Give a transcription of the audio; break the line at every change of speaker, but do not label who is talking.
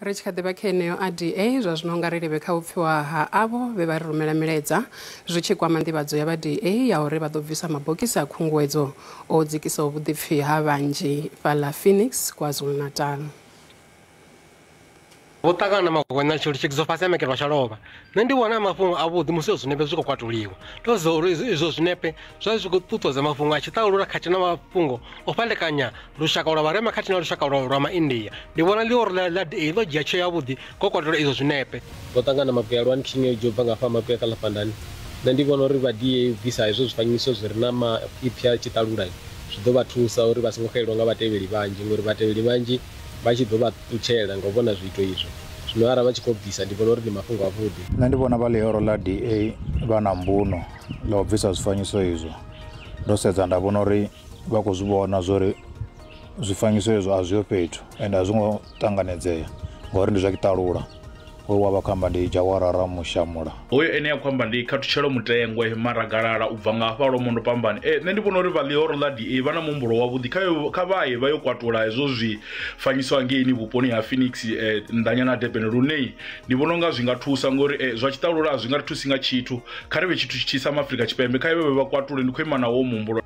Ri tshi kha ḓivha kha heneyo ADA zwa zwino nga ri livhe kha upfiwa ha avho vhe vha ri rumela milaedza zwi tshi kwama nḓivhadzo ya vha DA ya uri vha ḓo bvisa mabokisi a khunguwedzo o dzikisaho vhuḓipfi ha vhanzhi fhaḽa Phoenix KwaZulu-Natal.
Votagana magwenya tshilo tshikizo fasi amekelwa shalova ndi vhona mafhungo a vhuḓi musi zwinepe zwi khou kwatuliwa to zwo uri izwo zwinepe zwa zwi khou ṱuṱuwedza mafhungo a tshiṱalula khathihi na mafhungo o fhandekanya lushaka lwa vharema khathihi na lushaka lwa ma-India. Ndi vhona ḽi uri ḽa DA ḽo dzhia tsheo yavhuḓi ko kwatula izwo zwinepe.
Votangana mafhungo ya Lwan King yo bva nga fa mafhungo kha ḽafhandani ndi vhona uri vha DA bvisa izwo zwifanyiso zwi re na maipfi a tshiṱalula zwi ḓo vha thusa uri vha songo xelelwa nga vhatevheli vhanzhi ngori vhatevheli vhanzhi vha tshi ḓo vha ṱutshela nga u vhona zwiito izwo. Zwino arali vha tshi khou bvisa ndi vhona uri ndi mafhungo avhuḓi.
Nṋe ndi vhona vha ḽihoro ḽa DA vha na mbuno ḽa u bvisa zwifanyiso izwo. Ndo sedza nda vhona uri vha khou zwi vhona zwori zwifanyiso izwo a zwiho fhethu ende a zwi ngo ṱanganedzea ngori ndi zwa tshiṱalula. Hoyu wa vha khou amba ndi Jawarara Mushamula.
Hoyo ene ya khou amba ndi Khathutshelo Mutengwe Maragalala u bva nga hafha Lwamondo Pambani. Nṋe ndi vhona uri vha ḽihoro ḽa DA vha na muhumbulo wavhuḓi kha vha ye vha yo kwatula hezwo zwifanyiso hangeini vhuponi ha Phoenix nnḓanyana Durban lune ndi vhona unga zwi nga thusa ngori zwa tshiṱalula zwi nga ri thusi nga tshithu kha ri vhe tshithu tshi sa Afrika Tshipembe kha vhe vha kwatule ndi khou ima na wo muhumbulo.